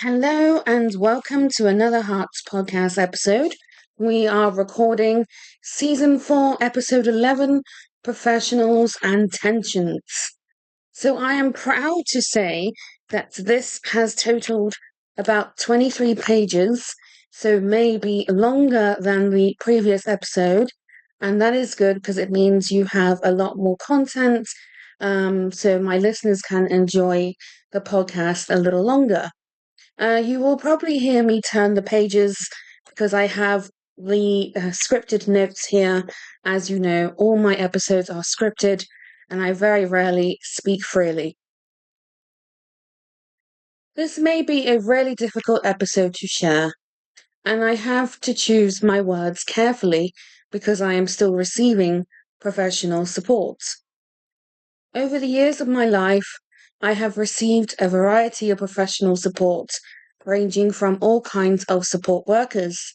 Hello and welcome to another Hearts Podcast episode. We are recording Season 4, Episode 11, Professionals and Tensions. So I am proud to say that this has totaled about 23 pages, so maybe longer than the previous episode. And that is good because it means you have a lot more content, so my listeners can enjoy the podcast a little longer. You will probably hear me turn the pages because I have the scripted notes here. As you know, all my episodes are scripted and I very rarely speak freely. This may be a really difficult episode to share, and I have to choose my words carefully because I am still receiving professional support. Over the years of my life, I have received a variety of professional support, ranging from all kinds of support workers.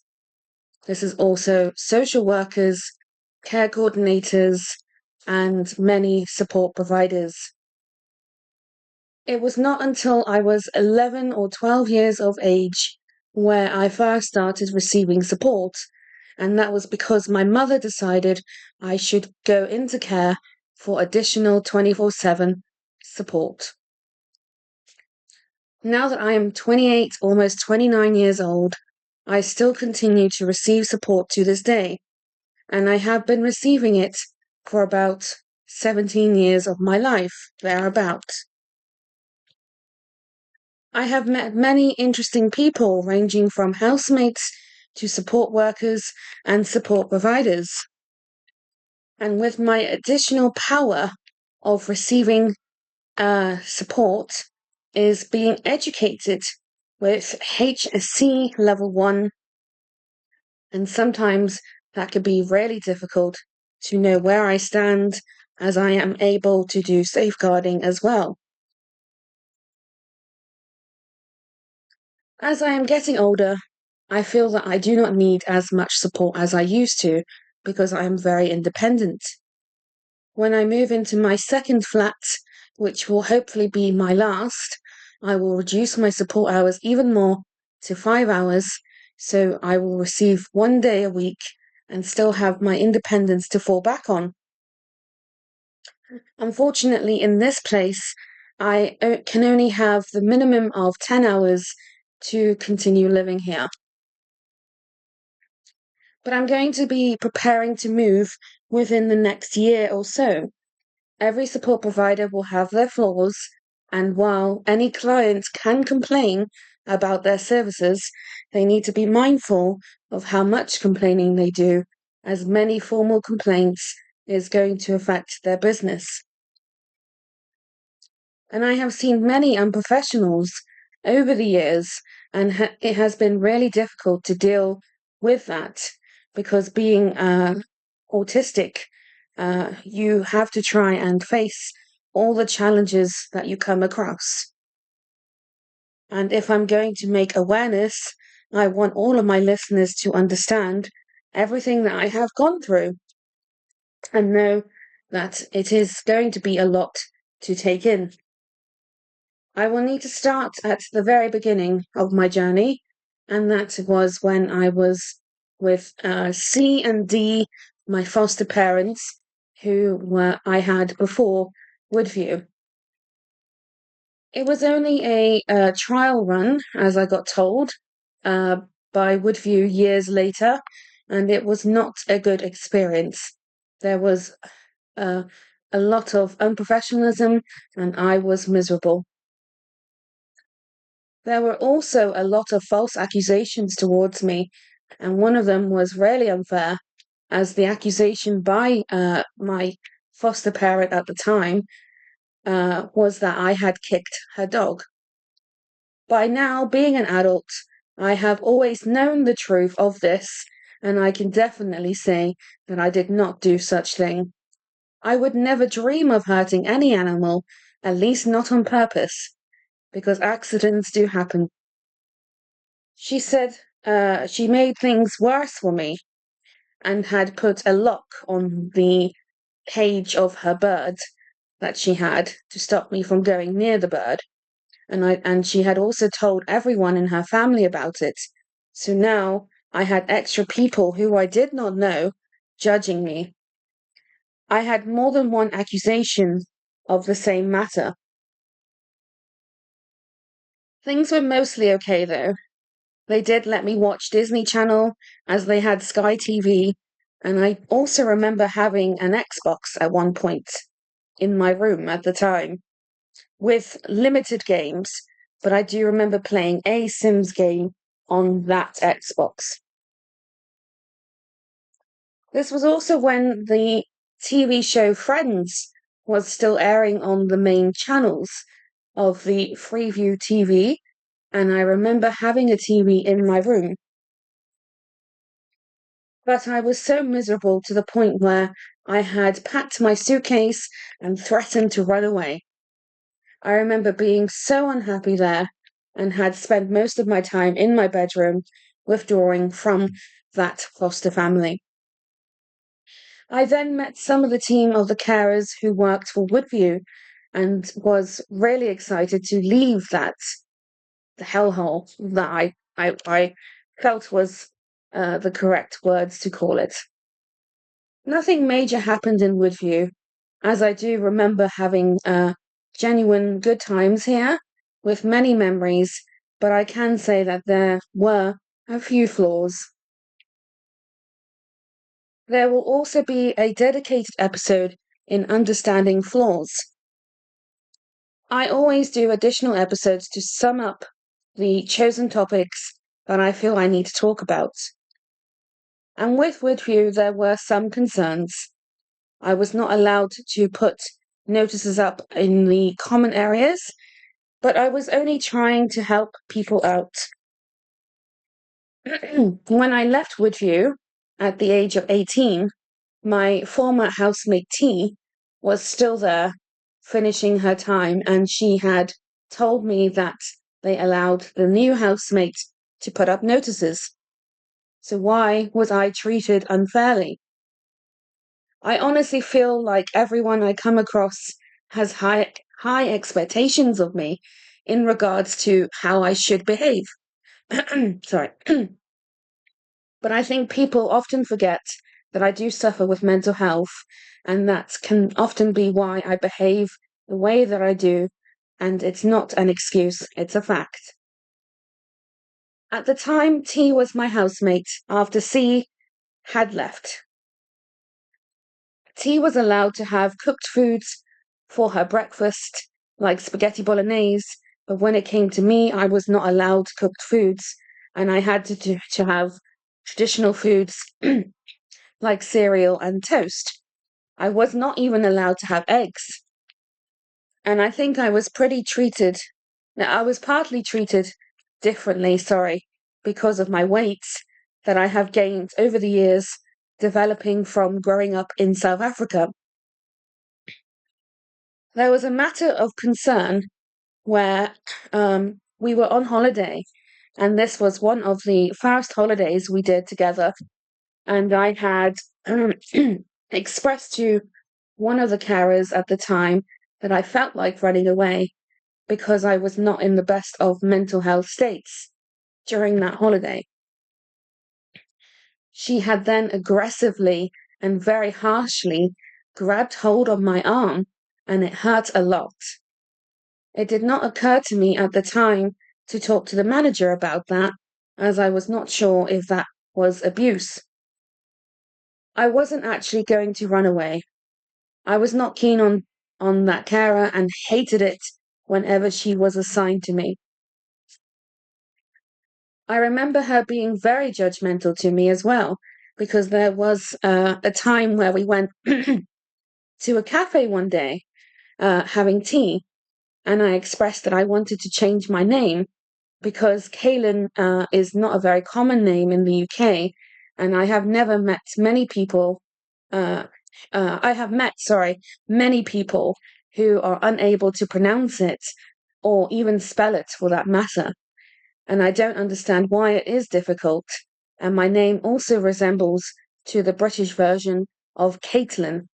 This is also social workers, care coordinators, and many support providers. It was not until I was 11 or 12 years of age where I first started receiving support, and that was because my mother decided I should go into care for additional 24/7 support. Now that I am 28, almost 29 years old, I still continue to receive support to this day, and I have been receiving it for about 17 years of my life, thereabout. I have met many interesting people ranging from housemates to support workers and support providers. And with my additional power of receiving support is being educated with HSC level 1, and sometimes that could be really difficult to know where I stand as I am able to do safeguarding as well. As I am getting older, I feel that I do not need as much support as I used to because I am very independent. When I move into my second flat, which will hopefully be my last, I will reduce my support hours even more to 5 hours, so I will receive 1 day a week and still have my independence to fall back on. Unfortunately, in this place, I can only have the minimum of 10 hours to continue living here. But I'm going to be preparing to move within the next year or so. Every support provider will have their flaws, and while any client can complain about their services, they need to be mindful of how much complaining they do, as many formal complaints is going to affect their business. And I have seen many unprofessionals over the years, and it has been really difficult to deal with that because being autistic, you have to try and face all the challenges that you come across. And if I'm going to make awareness, I want all of my listeners to understand everything that I have gone through and know that it is going to be a lot to take in. I will need to start at the very beginning of my journey, and that was when I was with C and D, my foster parents, I had before Woodview. It was only a trial run, as I got told, by Woodview years later, and it was not a good experience. There was a lot of unprofessionalism, and I was miserable. There were also a lot of false accusations towards me, and one of them was really unfair, as the accusation by my foster parent at the time was that I had kicked her dog. By now, being an adult, I have always known the truth of this, and I can definitely say that I did not do such thing. I would never dream of hurting any animal, at least not on purpose, because accidents do happen. She said she made things worse for me and had put a lock on the cage of her bird that she had to stop me from going near the bird. and she had also told everyone in her family about it. So now I had extra people who I did not know judging me. I had more than one accusation of the same matter. Things were mostly okay though. They did let me watch Disney Channel as they had Sky TV, and I also remember having an Xbox at one point in my room at the time with limited games, but I do remember playing a Sims game on that Xbox. This was also when the TV show Friends was still airing on the main channels of the Freeview TV, and I remember having a TV in my room. But I was so miserable to the point where I had packed my suitcase and threatened to run away. I remember being so unhappy there and had spent most of my time in my bedroom withdrawing from that foster family. I then met some of the team of the carers who worked for Woodview and was really excited to leave the hellhole that I felt was the correct words to call it. Nothing major happened in Woodview, as I do remember having genuine good times here with many memories, but I can say that there were a few flaws. There will also be a dedicated episode in understanding flaws. I always do additional episodes to sum up the chosen topics that I feel I need to talk about. And with Woodview, there were some concerns. I was not allowed to put notices up in the common areas, but I was only trying to help people out. When I left Woodview at the age of 18, my former housemate T was still there, finishing her time, and she had told me that they allowed the new housemate to put up notices. So why was I treated unfairly? I honestly feel like everyone I come across has high expectations of me in regards to how I should behave. Sorry. But I think people often forget that I do suffer with mental health, and that can often be why I behave the way that I do, and it's not an excuse, it's a fact. At the time, T was my housemate after C had left. T was allowed to have cooked foods for her breakfast, like spaghetti bolognese, but when it came to me, I was not allowed cooked foods, and I had to have traditional foods like cereal and toast. I was not even allowed to have eggs. And I think I was pretty treated. Now, I was partly treated differently, sorry, because of my weight that I have gained over the years, developing from growing up in South Africa. There was a matter of concern where we were on holiday, and this was one of the first holidays we did together. And I had expressed to one of the carers at the time that I felt like running away because I was not in the best of mental health states during that holiday. She had then aggressively and very harshly grabbed hold of my arm, and it hurt a lot. It did not occur to me at the time to talk to the manager about that, as I was not sure if that was abuse. I wasn't actually going to run away. I was not keen on that carer and hated it whenever she was assigned to me. I remember her being very judgmental to me as well, because there was a time where we went to a cafe one day having tea, and I expressed that I wanted to change my name because Kaylin is not a very common name in the UK, and I have never met many people. I have met, sorry, many people who are unable to pronounce it or even spell it for that matter. And I don't understand why it is difficult. And my name also resembles to the British version of Caitlin.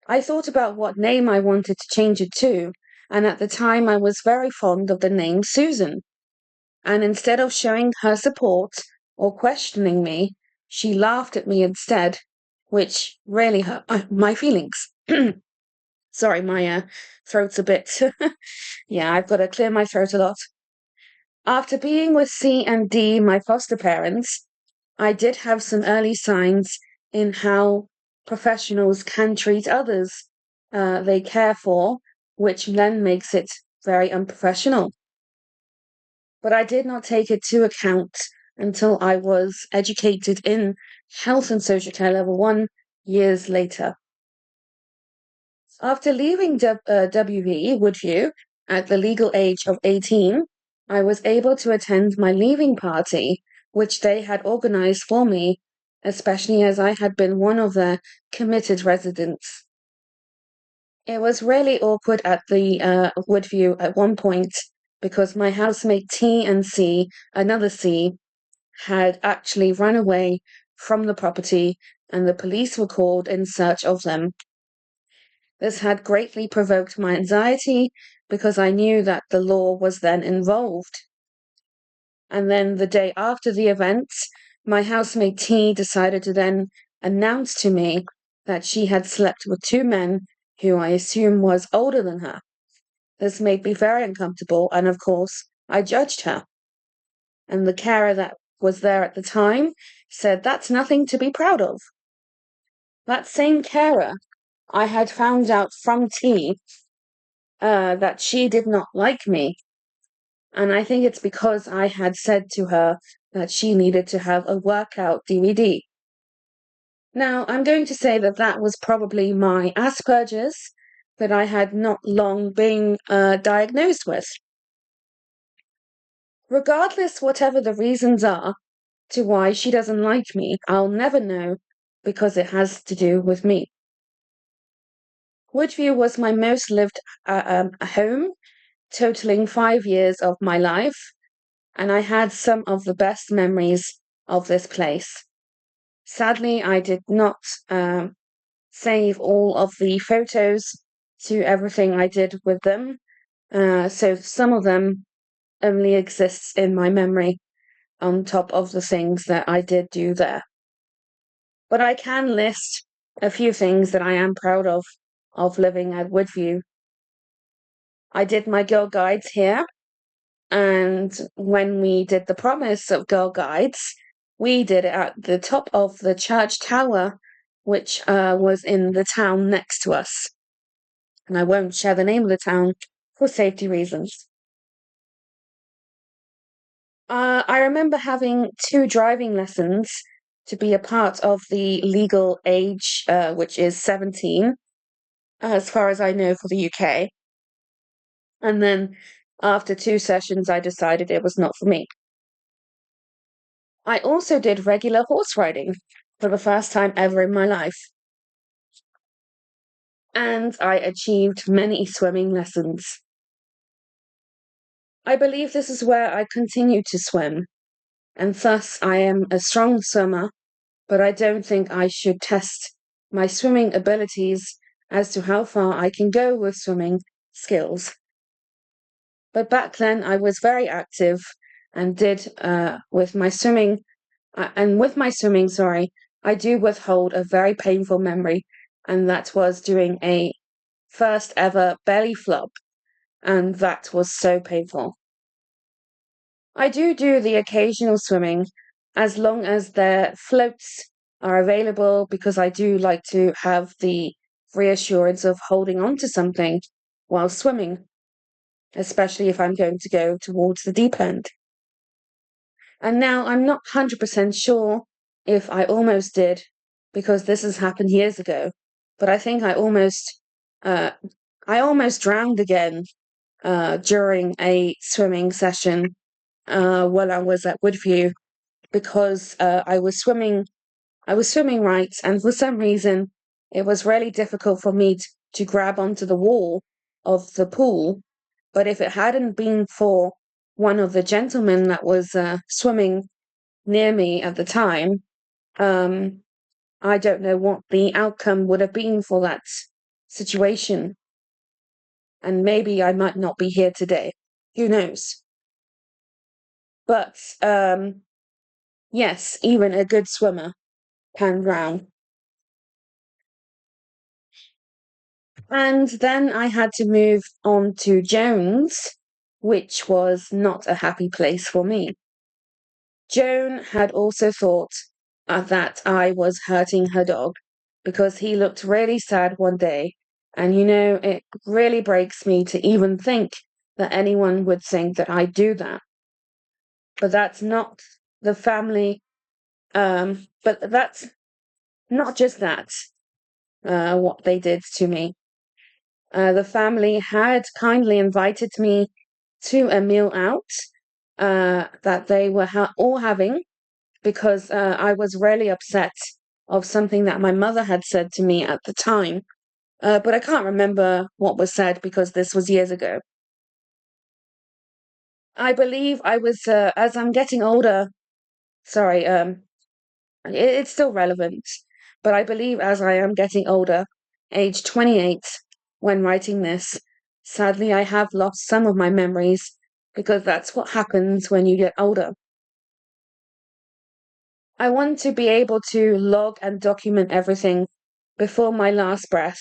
I thought about what name I wanted to change it to, and at the time I was very fond of the name Susan. And instead of showing her support or questioning me, she laughed at me instead, which really hurt my feelings. Sorry, my throat's a bit. Yeah, I've got to clear my throat a lot. After being with C and D, my foster parents, I did have some early signs in how professionals can treat others they care for, which then makes it very unprofessional. But I did not take it to account until I was educated in health and social care level 1 years later. After leaving WV Woodview at the legal age of 18, I was able to attend my leaving party, which they had organized for me, especially as I had been one of their committed residents. It was really awkward at the Woodview at one point because my housemate T and C, another C, had actually run away from the property and the police were called in search of them. This had greatly provoked my anxiety because I knew that the law was then involved. And then the day after the event, my housemate T decided to then announce to me that she had slept with two men who I assume was older than her. This made me very uncomfortable, and of course, I judged her. And the carer that was there at the time said that's nothing to be proud of. That same carer, I had found out from T that she did not like me. And I think it's because I had said to her that she needed to have a workout DVD. Now, I'm going to say that that was probably my Asperger's that I had not long been diagnosed with. Regardless, whatever the reasons are to why she doesn't like me, I'll never know because it has to do with me. Woodview was my most lived home, totaling 5 years of my life, and I had some of the best memories of this place. Sadly, I did not save all of the photos to everything I did with them, so some of them only exists in my memory on top of the things that I did do there. But I can list a few things that I am proud of living at Woodview. I did my Girl Guides here, and when we did the promise of Girl Guides, we did it at the top of the church tower, which was in the town next to us. And I won't share the name of the town for safety reasons. I remember having 2 driving lessons to be a part of the legal age, which is 17, as far as I know for the UK. And then after 2 sessions, I decided it was not for me. I also did regular horse riding for the first time ever in my life. And I achieved many swimming lessons. I believe this is where I continue to swim, and thus I am a strong swimmer, but I don't think I should test my swimming abilities as to how far I can go with swimming skills. But back then I was very active and did with my swimming, I do withhold a very painful memory, and that was doing a first ever belly flop, and that was so painful. I do the occasional swimming as long as their floats are available because I do like to have the reassurance of holding on to something while swimming, especially if I'm going to go towards the deep end. And now I'm not 100% sure if I almost did because this has happened years ago, but I think I almost drowned again during a swimming session when I was at Woodview because I was swimming right, and for some reason it was really difficult for me to grab onto the wall of the pool. But if it hadn't been for one of the gentlemen that was swimming near me at the time, um, I don't know what the outcome would have been for that situation. and maybe I might not be here today. Who knows? But yes, even a good swimmer can drown. And then I had to move on to Jones, which was not a happy place for me. Joan had also thought that I was hurting her dog because he looked really sad one day. And it really breaks me to even think that anyone would think that I do that. But that's not the family. But that's not just that, what they did to me. The family had kindly invited me to a meal out that they were all having because I was really upset of something that my mother had said to me at the time. But I can't remember what was said because this was years ago. I believe I was, as I'm getting older, sorry, it's still relevant, but I believe as I am getting older, age 28, when writing this, sadly I have lost some of my memories because that's what happens when you get older. I want to be able to log and document everything before my last breath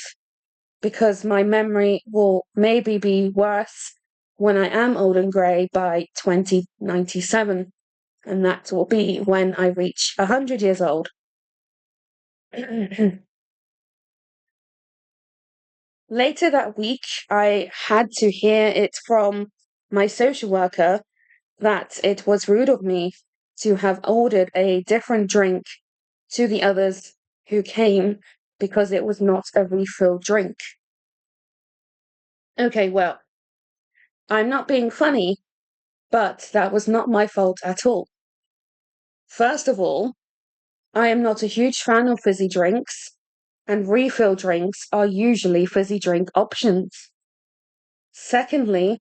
because my memory will maybe be worse when I am old and grey by 2097, and that will be when I reach 100 years old. Later that week, I had to hear it from my social worker that it was rude of me to have ordered a different drink to the others who came because it was not a refill drink. Okay, well, I'm not being funny, but that was not my fault at all. First of all, I am not a huge fan of fizzy drinks, and refill drinks are usually fizzy drink options. Secondly,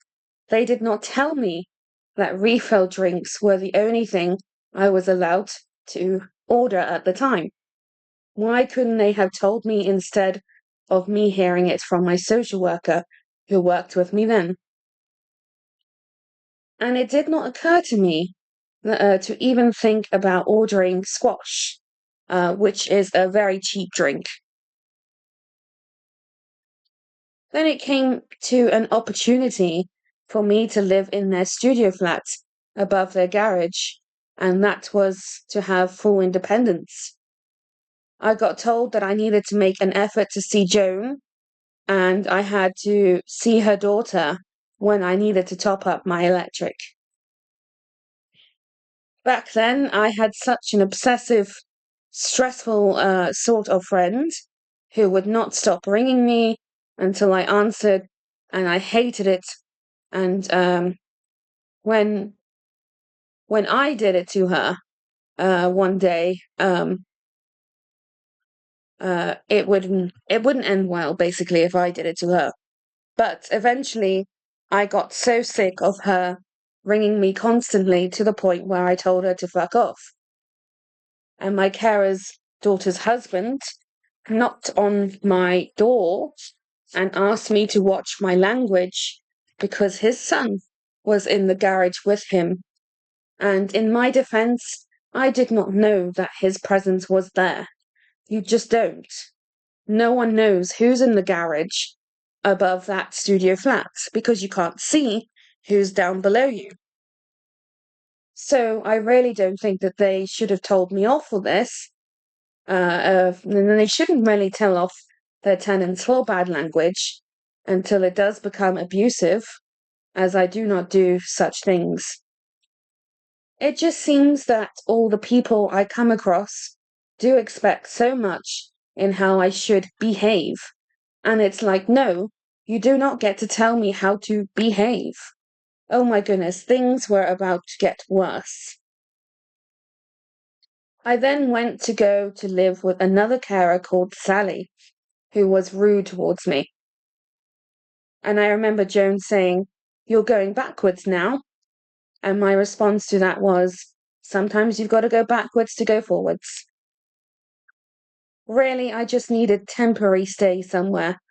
they did not tell me that refill drinks were the only thing I was allowed to order at the time. Why couldn't they have told me instead of me hearing it from my social worker who worked with me then? And it did not occur to me to even think about ordering squash, which is a very cheap drink. Then it came to an opportunity for me to live in their studio flat above their garage, and that was to have full independence. I got told that I needed to make an effort to see Joan, and I had to see her daughter when I needed to top up my electric. Back then, I had such an obsessive, stressful sort of friend who would not stop ringing me until I answered, and I hated it. And when I did it to her one day, it wouldn't end well. Basically, if I did it to her, but eventually, I got so sick of her ringing me constantly to the point where I told her to fuck off. And my carer's daughter's husband knocked on my door and asked me to watch my language because his son was in the garage with him. And in my defense, I did not know that his presence was there. You just don't. No one knows who's in the garage above that studio flat because you can't see who's down below you. So I really don't think that they should have told me off for this. And they shouldn't really tell off their tenants for bad language until it does become abusive, as I do not do such things. It just seems that all the people I come across do expect so much in how I should behave. And it's like, no, you do not get to tell me how to behave. Oh my goodness, things were about to get worse. I then went to go to live with another carer called Sally, who was rude towards me. And I remember Joan saying, "You're going backwards now." And my response to that was, "Sometimes you've got to go backwards to go forwards." Really, I just needed temporary stay somewhere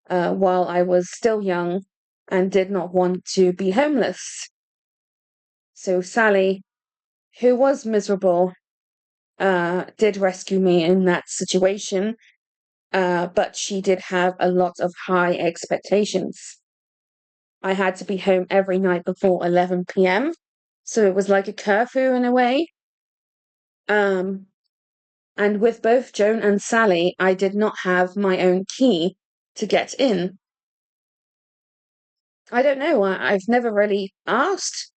while I was still young and did not want to be homeless. So Sally, who was miserable, did rescue me in that situation, but she did have a lot of high expectations. I had to be home every night before 11 p.m., so it was like a curfew in a way. Um, and with both Joan and Sally, I did not have my own key to get in. I don't know, I've never really asked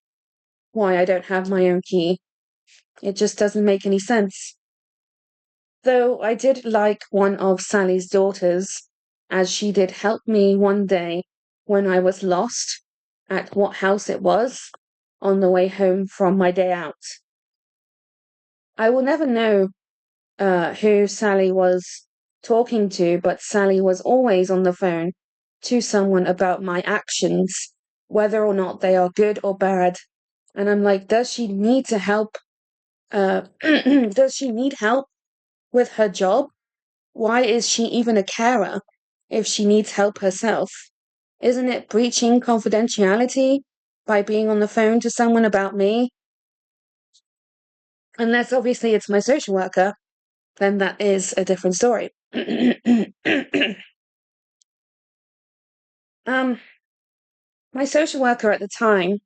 why I don't have my own key. It just doesn't make any sense. Though I did like one of Sally's daughters, as she did help me one day when I was lost at what house it was on the way home from my day out. I will never know who Sally was talking to, but Sally was always on the phone to someone about my actions, whether or not they are good or bad. And I'm like, does she need to help? Does she need help with her job? Why is she even a carer if she needs help herself? Isn't it breaching confidentiality by being on the phone to someone about me? Unless obviously it's my social worker, then that is a different story. um, my social worker at the time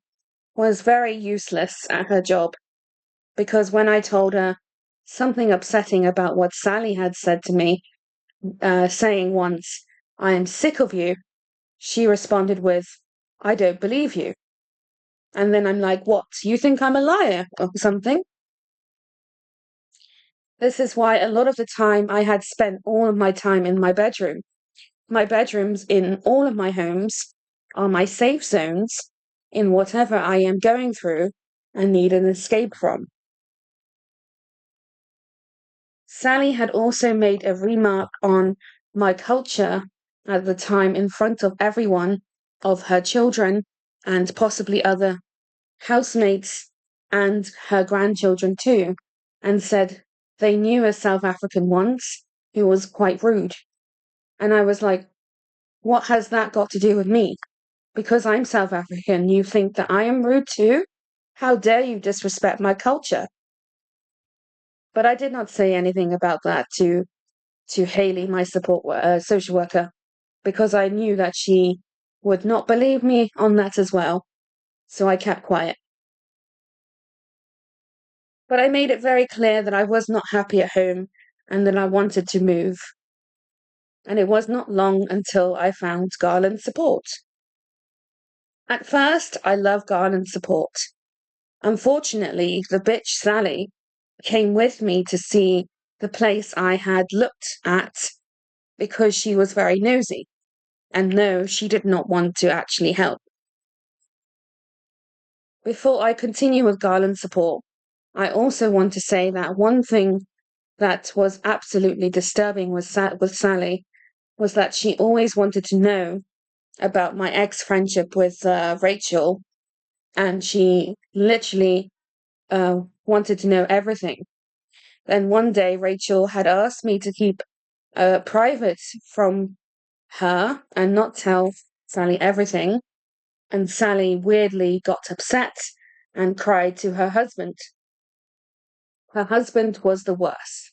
was very useless at her job because when I told her something upsetting about what Sally had said to me, saying once, "I am sick of you," she responded with, "I don't believe you." And then I'm like, "What? You think I'm a liar or something?" This is why a lot of the time I had spent all of my time in my bedroom. My bedrooms in all of my homes are my safe zones in whatever I am going through and need an escape from. Sally had also made a remark on my culture at the time in front of everyone of her children and possibly other housemates and her grandchildren too, and said they knew a South African once who was quite rude. And I was like, what has that got to do with me? Because I'm South African, you think that I am rude too? How dare you disrespect my culture? But I did not say anything about that to Haley, my social worker, because I knew that she would not believe me on that as well. So I kept quiet. But I made it very clear that I was not happy at home and that I wanted to move. And it was not long until I found Garland support. At first, I loved Garland support. Unfortunately, the bitch Sally came with me to see the place I had looked at because she was very nosy. And no, she did not want to actually help. Before I continue with Garland support, I also want to say that one thing that was absolutely disturbing with Sally was that she always wanted to know about my ex-friendship with Rachel, and she literally wanted to know everything. Then one day, Rachel had asked me to keep private from her and not tell Sally everything, and Sally weirdly got upset and cried to her husband. Her husband was the worst.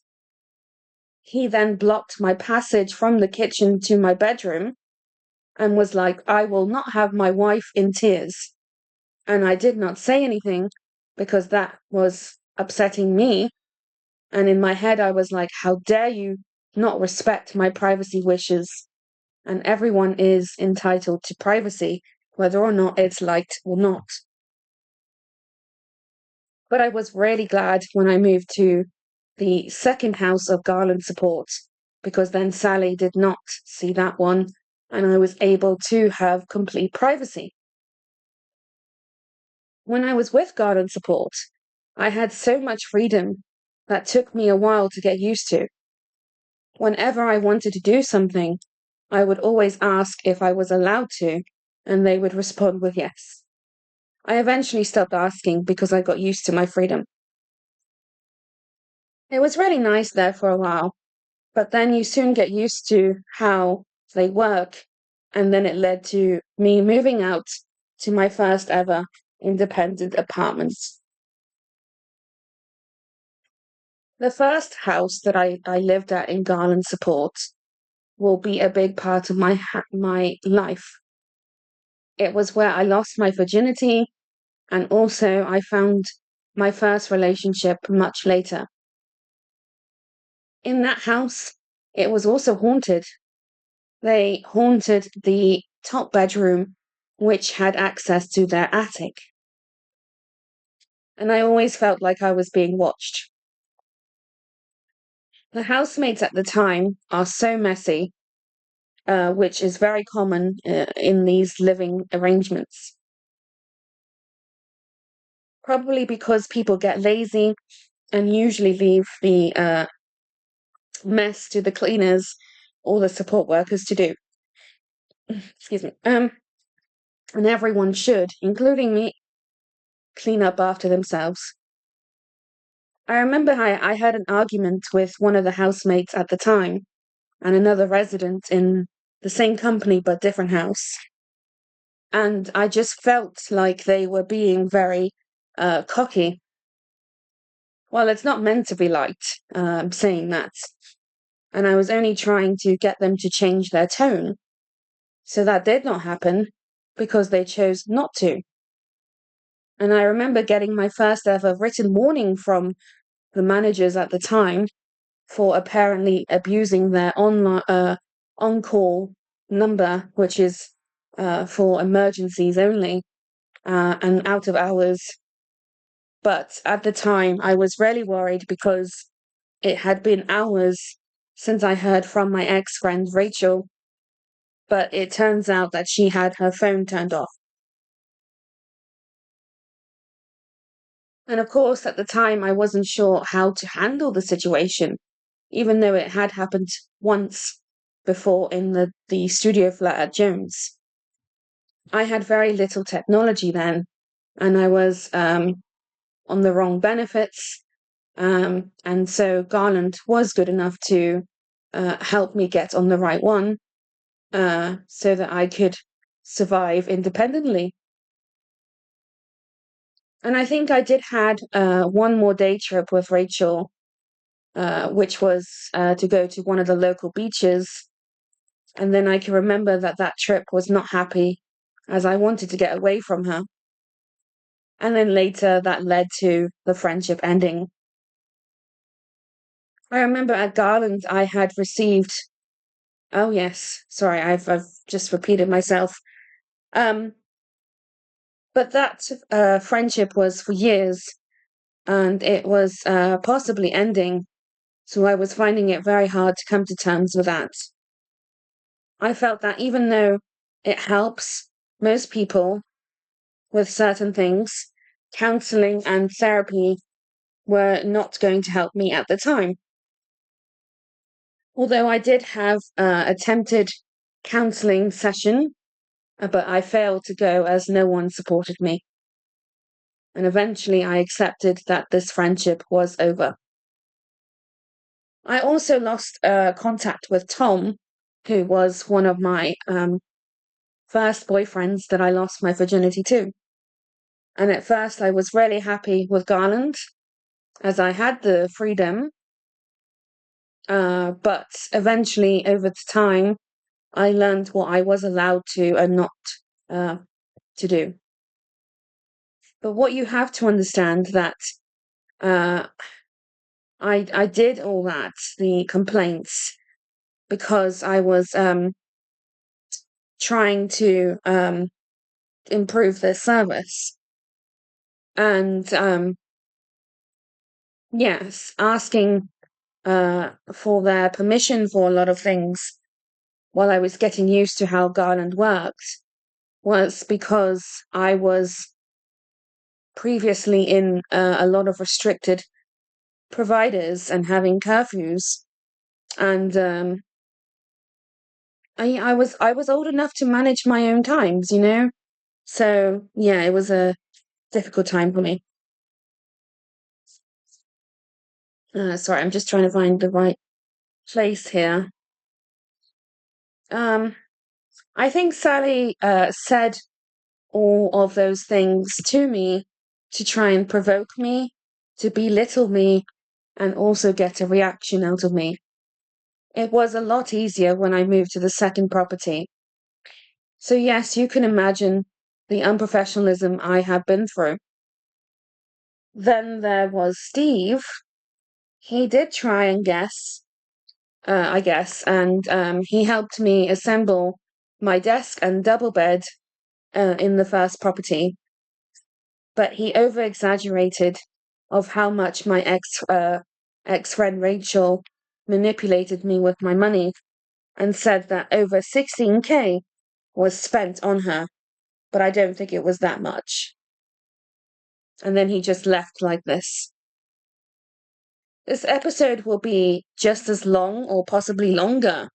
He then blocked my passage from the kitchen to my bedroom and was like, "I will not have my wife in tears." And I did not say anything because that was upsetting me. And in my head, I was like, how dare you not respect my privacy wishes? And everyone is entitled to privacy, whether or not it's liked or not. But I was really glad when I moved to the second house of Garland support, because then Sally did not see that one, and I was able to have complete privacy. When I was with Garland support, I had so much freedom that took me a while to get used to. Whenever I wanted to do something, I would always ask if I was allowed to, and they would respond with yes. I eventually stopped asking because I got used to my freedom. It was really nice there for a while, but then you soon get used to how they work and then it led to me moving out to my first ever independent apartment. The first house that I lived at in Garland Support will be a big part of my life. It was where I lost my virginity, and also I found my first relationship much later. In that house, it was also haunted. They haunted the top bedroom, which had access to their attic. And I always felt like I was being watched. The housemates at the time are so messy, which is very common in these living arrangements. Probably because people get lazy and usually leave the mess to the cleaners or the support workers to do. Excuse me. And everyone should, including me, clean up after themselves. I remember I had an argument with one of the housemates at the time and another resident in the same company but different house. And I just felt like they were being very cocky. Well, it's not meant to be liked, saying that. And I was only trying to get them to change their tone. So that did not happen because they chose not to. And I remember getting my first ever written warning from the managers at the time for apparently abusing their on-call number, which is for emergencies only and out of hours. But at the time, I was really worried because it had been hours since I heard from my ex-friend Rachel, but it turns out that she had her phone turned off. And of course, at the time, I wasn't sure how to handle the situation, even though it had happened once before in the studio flat at Jones. I had very little technology then, and I was on the wrong benefits. And so Garland was good enough to help me get on the right one so that I could survive independently. And I think I did had one more day trip with Rachel, which was to go to one of the local beaches. And then I can remember that that trip was not happy as I wanted to get away from her. And then later that led to the friendship ending. I remember at Garland I had received, oh yes, sorry, I've just repeated myself. Um, but that friendship was for years and it was possibly ending. So I was finding it very hard to come to terms with that. I felt that even though it helps most people with certain things, counseling and therapy were not going to help me at the time. Although I did have attempted counseling session, but I failed to go as no one supported me. And eventually I accepted that this friendship was over. I also lost contact with Tom, who was one of my first boyfriends that I lost my virginity to. And at first I was really happy with Garland as I had the freedom. But eventually over time, I learned what I was allowed to and not to do. But what you have to understand that uh, I did all that, the complaints, because I was trying to improve their service. And yes, asking for their permission for a lot of things while I was getting used to how Garland worked was because I was previously in a lot of restricted providers and having curfews. And I was old enough to manage my own times, you know? So yeah, it was a difficult time for me. Sorry, I'm just trying to find the right place here. Um, I think Sally said all of those things to me to try and provoke me, to belittle me, and also get a reaction out of me. It was a lot easier when I moved to the second property. So, yes, you can imagine the unprofessionalism I have been through. Then there was Steve. He did try and guess, I guess, and he helped me assemble my desk and double bed in the first property. But he over exaggerated of how much my ex friend Rachel manipulated me with my money and said that over 16K was spent on her, but I don't think it was that much. And then he just left like this. This episode will be just as long or possibly longer,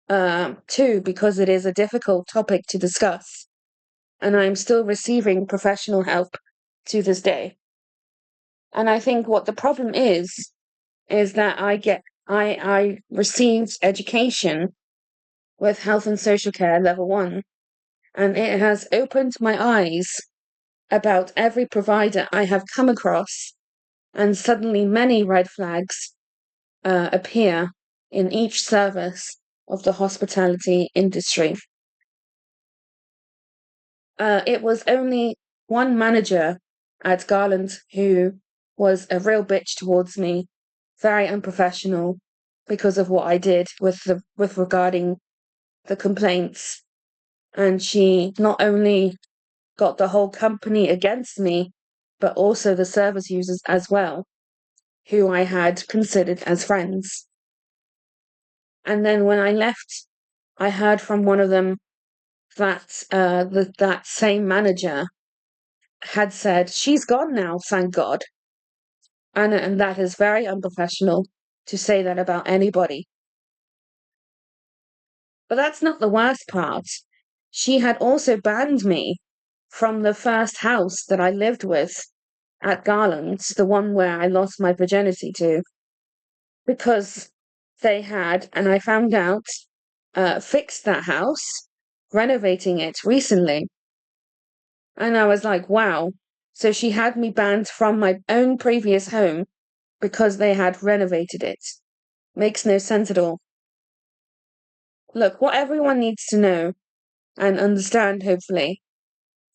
too, because it is a difficult topic to discuss. And I'm still receiving professional help to this day. And I think what the problem is that I received education with health and social care level 1, and it has opened my eyes about every provider I have come across, and suddenly many red flags appear in each service of the hospitality industry. It was only one manager at Garland who was a real bitch towards me, very unprofessional because of what I did with regarding the complaints. And she not only got the whole company against me, but also the service users as well, who I had considered as friends. And then when I left, I heard from one of them that that same manager had said, "She's gone now, thank God." And that is very unprofessional to say that about anybody. But that's not the worst part. She had also banned me from the first house that I lived with at Garland's, the one where I lost my virginity to, because they had, and I found out, fixed that house, renovating it recently. And I was like, wow. So she had me banned from my own previous home because they had renovated it. Makes no sense at all. Look, what everyone needs to know and understand, hopefully,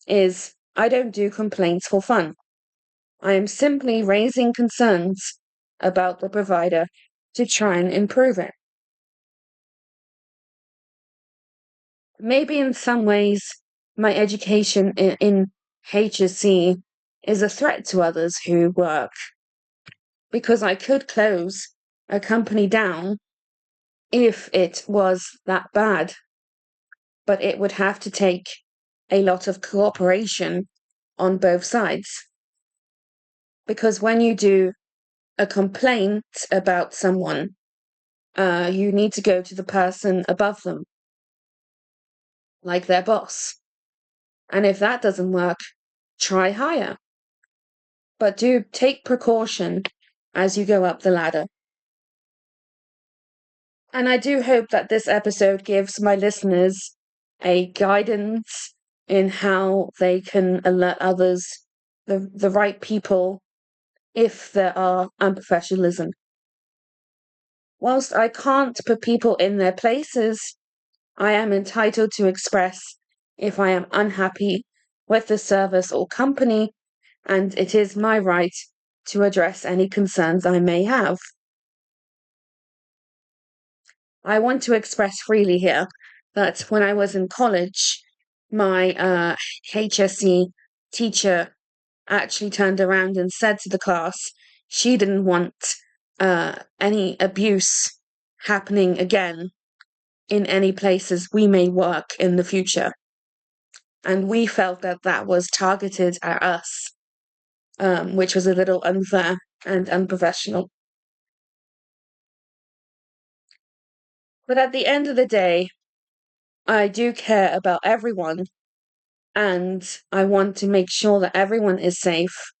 is I don't do complaints for fun. I am simply raising concerns about the provider to try and improve it. Maybe in some ways, my education in HSC is a threat to others who work, because I could close a company down if it was that bad, but it would have to take a lot of cooperation on both sides. Because when you do a complaint about someone, you need to go to the person above them, like their boss. And if that doesn't work, try higher. But do take precaution as you go up the ladder. And I do hope that this episode gives my listeners a guidance in how they can alert others, the right people, if there are unprofessionalism. Whilst I can't put people in their places, I am entitled to express if I am unhappy with the service or company, and it is my right to address any concerns I may have. I want to express freely here that when I was in college, my HSE teacher actually turned around and said to the class she didn't want any abuse happening again in any places we may work in the future. And we felt that that was targeted at us, which was a little unfair and unprofessional. But at the end of the day, I do care about everyone, and I want to make sure that everyone is safe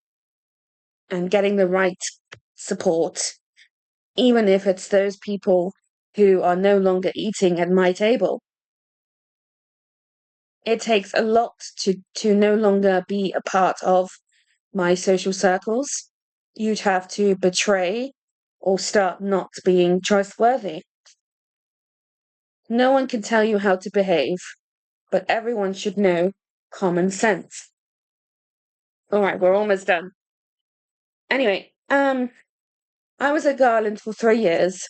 and getting the right support, even if it's those people who are no longer eating at my table. it takes a lot to no longer be a part of my social circles. You'd have to betray or start not being trustworthy. No one can tell you how to behave, but everyone should know common sense. All right, we're almost done. Anyway, I was at Garland for 3 years,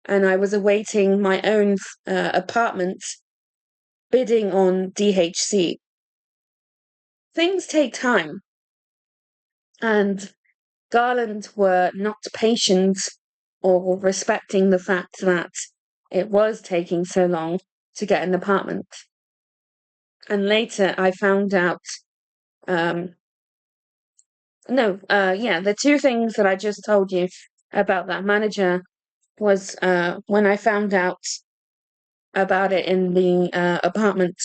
and I was awaiting my own apartment, bidding on DHC. Things take time, and Garland were not patient or respecting the fact that it was taking so long to get an apartment. And later I found out, um, the two things that I just told you about that manager was when I found out about it in the apartment.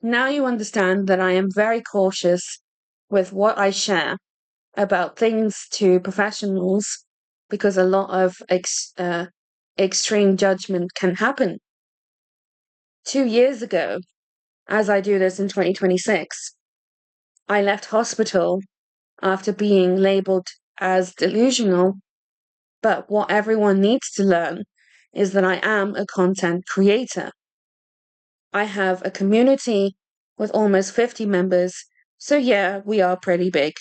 Now you understand that I am very cautious with what I share about things to professionals because a lot of extreme judgment can happen. 2 years ago, as I do this in 2026, I left hospital after being labeled as delusional. But what everyone needs to learn is that I am a content creator. I have a community with almost 50 members, so yeah, we are pretty big.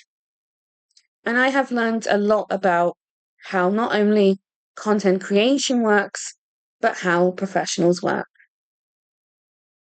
And I have learned a lot about how not only content creation works, but how professionals work.